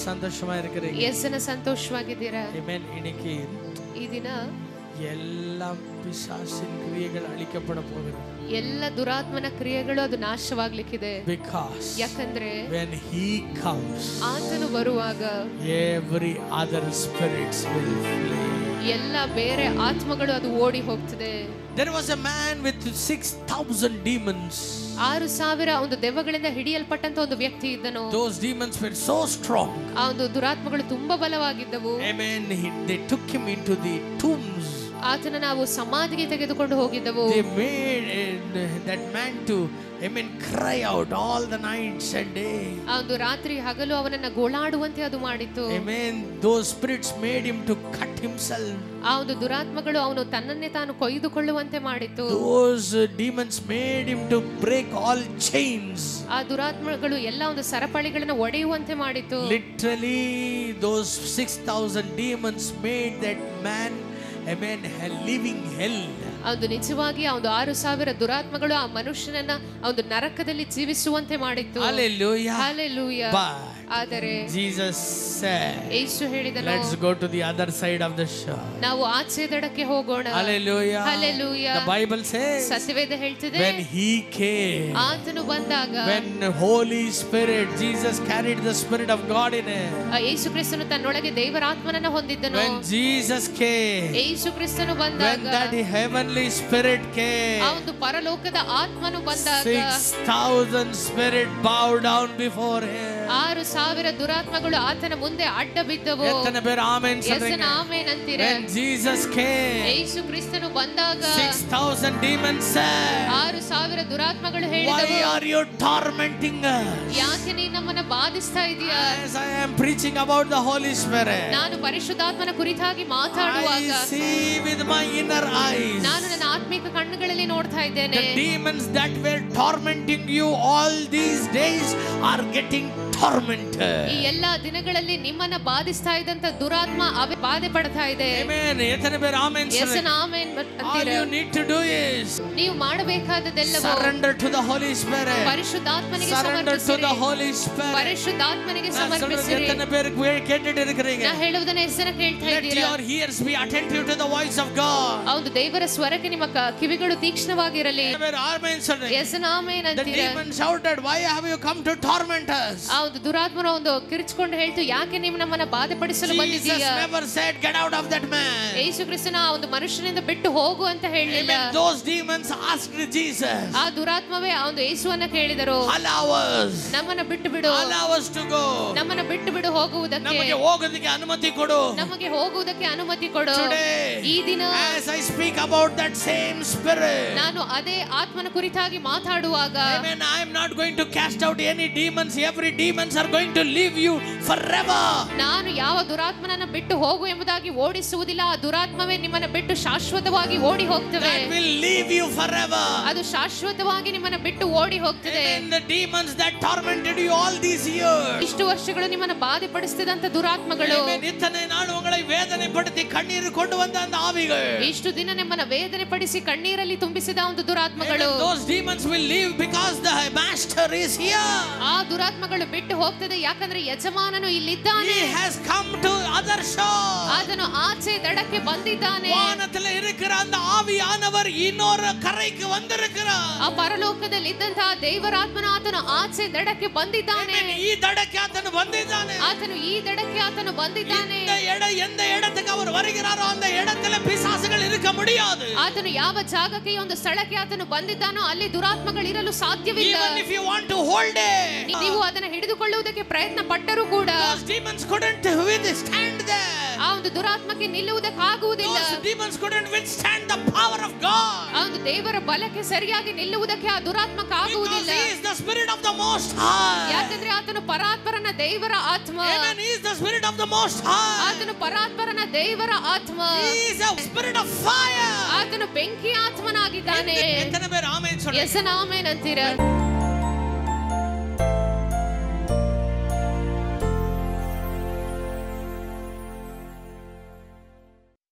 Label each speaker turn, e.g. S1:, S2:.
S1: சந்தோஷமா இருக்கிறீங்க?
S2: எத்தனை சந்தோஷವಾಗಿದ್ದೀರಾ?
S1: ஆமென். இன்னைக்கு
S2: ಈ ದಿನ
S1: எல்லா பிசாசின் கிரியைகள் அழிக்கப்பட போகிறது.
S2: ಎಲ್ಲ ದುರಾತ್ಮನ ಕ್ರಿಯೆಗಳು ಅದು ನಾಶವಾಗಲಿಕ್ಕಿದೆ.
S1: Because
S2: ಯಾಕಂದ್ರೆ
S1: when he comes,
S2: ಆತನು ಬರುವಾಗ
S1: every other spirits will flee.
S2: ಎಲ್ಲ ಬೇರೆ ಆತ್ಮಗಳು ಅದು ಓಡಿ ಹೋಗ್ತದೆ.
S1: There was a man with 6,000 demons.
S2: 6,000 ಒಂದು ದೆವ್ವಗಳಿಂದ ಹಿಡಿಯಲ್ಪಟ್ಟಂತ ಒಂದು ವ್ಯಕ್ತಿ ಇದ್ದನು.
S1: Those demons were so strong.
S2: ಆ ಒಂದು ದುರಾತ್ಮಗಳು ತುಂಬಾ ಬಲವಾಗಿದ್ದವು.
S1: Amen. They took him into the tombs.
S2: ಆತನ ನಾವು ಸಮಾಧಿಗೆ ತೆಗೆದುಕೊಂಡು ಹೋಗಿದ್ದೆವು.
S1: They made that man to, amen, cry out all the nights and day.
S2: ಆ ಒಂದು ರಾತ್ರಿ ಹಗಲು ಅವನನ್ನ ಗೋಳಾಡುವಂತೆ ಅದು ಮಾಡಿತು.
S1: Amen. Those spirits made him to cut himself.
S2: ಆ ಒಂದು ದುರಾತ್ಮಗಳು ಅವನು ತನ್ನನ್ನೇ ತಾನು ಕೊಯ್ದುಕೊಳ್ಳುವಂತೆ ಮಾಡಿತು.
S1: Those demons made him to break all chains.
S2: ಆ ದುರಾತ್ಮಗಳು ಎಲ್ಲ ಒಂದು ಸರಪಳಿಗಳನ್ನು ಒಡೆಯುವಂತೆ ಮಾಡಿತು.
S1: Literally those 6,000 demons made that man, amen, a living hell.
S2: ಅದು ನಿಜವಾಗಿ ಆ ಒಂದು 6,000 ದುರಾತ್ಮಗಳು ಆ ಮನುಷ್ಯನನ್ನ ಆ ಒಂದು ನರಕದಲ್ಲಿ ಜೀವಿಸುವಂತೆ ಮಾಡಿತ್ತು.
S1: Hallelujah.
S2: Hallelujah.
S1: But
S2: ಆದರೆ
S1: Jesus said,
S2: ಯೇಸು ಹೇಳಿದನು,
S1: let's go to the other side of the shore.
S2: ನಾವು ಆಚೆ ದಡಕ್ಕೆ ಹೋಗೋಣ.
S1: Hallelujah.
S2: Hallelujah.
S1: The Bible says,
S2: Satyaveda ಹೇಳ್ತಿದೆ,
S1: when he came,
S2: ಆತನು ಬಂದಾಗ,
S1: when Holy Spirit, Jesus carried the Spirit of God in him.
S2: ಯೇಸು ಕ್ರಿಸ್ತನು ತನ್ನೊಳಗೆ ದೇವರ ಆತ್ಮನನ್ನು ಹೊಂದಿದ್ದನು.
S1: When Jesus came,
S2: ಯೇಸು ಕ್ರಿಸ್ತನು ಬಂದಾಗ,
S1: when that heavenly Spirit came,
S2: ಆ ಒಂದು ಪರಲೋಕದ ಆತ್ಮನು ಬಂದಾಗ
S1: 6,000 spirit bowed down before him.
S2: 6,000 ದುರಾತ್ಮಗಳು ಆತನ ಮುಂದೆ ಅಡ್ಡ ಬಿದ್ದವು.
S1: ಎತ್ತನ ಬೇರೆ ಆಮೆನ್
S2: ಎಸನ ಆಮೆನ್ ಅಂತೀರ.
S1: When Jesus came,
S2: ಯೇಸು ಕ್ರಿಸ್ತನು ಬಂದಾಗ
S1: 6,000 demons said,
S2: 6,000 ದುರಾತ್ಮಗಳು
S1: why
S2: ಹೇಳಿದವು,
S1: are you tormenting us?
S2: ಯಾಕೆ ನೀನು ನಮ್ಮನ್ನ ಬಾಧಿಸ್ತಾ ಇದೀಯಾ?
S1: As I am preaching about the Holy Spirit,
S2: ನಾನು ಪರಿಶುದ್ಧಾತ್ಮನ ಕುರಿತಾಗಿ ಮಾತಾಡುವಾಗ
S1: I see with my inner eyes
S2: ನಾನು ನನ್ನ ಆತ್ಮಿಕ ಕಣ್ಣುಗಳಲ್ಲಿ ನೋಡ್ತಾ ಇದ್ದೇನೆ.
S1: the demons that were tormenting you all these days are getting tormented.
S2: ಈ ಎಲ್ಲ ದಿನಗಳಲ್ಲಿ ನಿಮ್ಮನ್ನ ಬಾಧಿಸ್ತಾ ಇದ್ದಂತ ದುರಾತ್ಮ ಅವೇ ಬಾಧೆ ಪಡ್ತಾ ಇದೆ.
S1: Amen. ಎತ್ತನ ಬೇರೆ ಆಮೆನ್.
S2: ಎಸನ ಆಮೆನ್
S1: All
S2: ಅಂತೀರ.
S1: you need to do is
S2: ನೀವು ಮಾಡಬೇಕಾದದ್ದೆಲ್ಲವೂ
S1: surrender to the Holy Spirit.
S2: ಪರಿಶುದ್ಧಾತ್ಮನಿಗೆ
S1: Surrender to
S2: ಸಮರ್ಪಿಸಿರಿ.
S1: the Holy Spirit.
S2: ಪರಿಶುದ್ಧಾತ್ಮನಿಗೆ ಸಮರ್ಪಿಸಿರಿ.
S1: ಎತ್ತನ ಬೇರೆ ಕೇಳಿட்டு இருக்கிறீங்க.
S2: ನಾ ಹೇಳುವುದನ್ನ ಹೆಸರ ಕೇಳ್ತಾ
S1: Let
S2: ಇದ್ದೀರಾ?
S1: your ears be attentive to the voice of God.
S2: ಹೌದು, ದೇವರ ಸ್ವರಕ್ಕೆ ನಿಮ್ಮ ಕಿವಿಗಳು ತೀಕ್ಷ್ಣವಾಗಿರಲಿ. ಎಸನ ಆಮೆನ್
S1: The
S2: ಅಂತೀರ.
S1: demon shouted, why have you come to torment us?
S2: ಹೌದು, ದುರಾತ್ಮನ ಒಂದು ಕಿರಿಚಿಕೊಂಡು ಹೇಳ್ತು, ಯಾಕೆ ನೀವು ನಮ್ಮನ್ನ ಬಾಧೆಪಡಿಸಲು
S1: Jesus
S2: ಬಂದಿದ್ದೀಯಾ?
S1: never said, get out of that man.
S2: ಯೇಸು ಕ್ರಿಸ್ತನ ಆ ಒಂದು ಮನುಷ್ಯನಿಂದ ಬಿಟ್ಟು ಹೋಗು ಅಂತ ಹೇಳಿಲ್ಲ.
S1: Those demons asked Jesus,
S2: ಆ ದುರಾತ್ಮವೇ ಆ ಒಂದು ಯೇಸುವನ್ನ ಕೇಳಿದರು,
S1: allow us,
S2: ನಮ್ಮನ್ನ ಬಿಟ್ಟು ಬಿಡು,
S1: allow us to go.
S2: ನಮ್ಮನ್ನ ಬಿಟ್ಟು ಬಿಡು ಹೋಗುವುದಕ್ಕೆ,
S1: ನಮಗೆ ಹೋಗೋದಕ್ಕೆ ಅನುಮತಿ ಕೊಡು.
S2: ನಮಗೆ ಹೋಗುವುದಕ್ಕೆ ಅನುಮತಿ ಕೊಡು.
S1: Today,
S2: ಈ ದಿನ
S1: as I speak about that same spirit,
S2: ನಾನು ಅದೇ ಆತ್ಮನ ಕುರಿತಾಗಿ ಮಾತಾಡುವಾಗ,
S1: amen, I am not going to cast out any demons. Every demons are going to leave you forever.
S2: ನಾನು ಯಾವ ದುರಾತ್ಮನನ್ನ ಬಿಟ್ಟು ಹೋಗು ಎಂಬುದಾಗಿ ಓಡಿಸುವುದಿಲ್ಲ. ಆ ದುರಾತ್ಮವೇ ನಿಮ್ಮನ್ನ ಬಿಟ್ಟು ಶಾಶ್ವತವಾಗಿ ಓಡಿ ಹೋಗ್ತವೆ.
S1: That will leave you forever.
S2: ಅದು ಶಾಶ್ವತವಾಗಿ ನಿಮ್ಮನ್ನ ಬಿಟ್ಟು ಓಡಿ ಹೋಗ್ತದೆ.
S1: Amen. The demons that tormented you all these years,
S2: ಇಷ್ಟು ವರ್ಷಗಳು ನಿಮ್ಮನ್ನ ಬಾಧೆಪಡಿಸಿದಂತ ದುರಾತ್ಮಗಳು,
S1: amen, ಇತನೆ ನಾಳು ಉங்களை வேதனை படுத்தி கண்ணீர் கொண்டு வந்த அந்த ஆவிகள்,
S2: ಇಷ್ಟು ದಿನ ನಿಮ್ಮನ್ನ ವೇದನೆ ಪಡಿಸಿ ಕಣ್ಣೀರಲ್ಲಿ ತುಂಬಿಸಿದ ಒಂದು ದುರಾತ್ಮಗಳು,
S1: amen, those demons will leave because the master is here.
S2: ಆ ದುರಾತ್ಮಗಳು ಬಿಟ್ಟು ಹೋಗ್ತದೆ, ಯಾಕಂದ್ರೆ ಯಜಮಾನನು ಇಲ್ಲಿದ್ದಾನೆ.
S1: He has come to other shore.
S2: ಆತನು ಆಚೆ ದಡಕ್ಕೆ ಬಂದಿದ್ದಾನೆ.
S1: வானத்துல இருக்கிற அந்த ஆவியானவர் இன்னொரு கரைக்கு வந்திருக்கிறார்.
S2: ಆ ಪರಲೋಕದಲ್ಲಿ ಇದ್ದಂತಹ ದೇವರಾತ್ಮನ ಆತನು ಆಚೆ ದಡಕ್ಕೆ ಬಂದಿದ್ದಾನೆ.
S1: ಈ ದಡಕ್ಕೆ ಆತನು ಬಂದಿದ್ದಾನೆ.
S2: ಆತನು ಈ ದಡಕ್ಕೆ ಆತನು ಬಂದಿದ್ದಾನೆ.
S1: எந்த இடத்துக்கு அவர் வருகிறாரோ அந்த இடத்துல பிசாசுகள் இருக்க முடியாது.
S2: ಆತನು ಯಾವ ಜಾಗಕ್ಕೆ ಒಂದು ಸ್ಥಳಕ್ಕೆ ಆತನು ಬಂದಿದ್ದಾನೋ ಅಲ್ಲಿ ದುರಾತ್ಮಗಳು ಇರಲು ಸಾಧ್ಯವಿಲ್ಲ.
S1: Even if you want to hold it,
S2: ನೀವು ಅದನ್ನು ಹಿಡಿದುಕೊಳ್ಳುವುದಕ್ಕೆ ಪ್ರಯತ್ನ ಪಟ್ಟರೂ ಕೂಡ
S1: those demons couldn't withstand there.
S2: ಆ ಒಂದು ದುರಾತ್ಮಕ್ಕೆ ನಿಲ್ಲುವುದಕ್ಕಾಗುವುದಿಲ್ಲ.
S1: Those demons couldn't withstand the power of God.
S2: ಆ ಒಂದು ದೇವರ ಬಲಕ್ಕೆ ಸರಿಯಾಗಿ ನಿಲ್ಲುವುದಕ್ಕೆ ಆ ದುರಾತ್ಮಕ್ಕಾಗುವುದಿಲ್ಲ.
S1: Because he is the spirit of the most high.
S2: ಯಾಕಂದ್ರೆ ಆತನು ಪರಾತ್ಪರನ ದೇವರ ಆತ್ಮ.
S1: Amen. He is the spirit of the most high.
S2: ಆತನು ಪರಾತ್ಪರನ ದೇವರ ಆತ್ಮ.
S1: He is a spirit of fire.
S2: ಆತನು ಬೆಂಕಿ ಆತ್ಮನಾಗಿದ್ದಾನೆ.
S1: ಎತ್ತನೆ ಬೇರೆ ಆಮೆನ್.
S2: ಎಸನ ಆಮೆನ್ ಅಂತೀರ.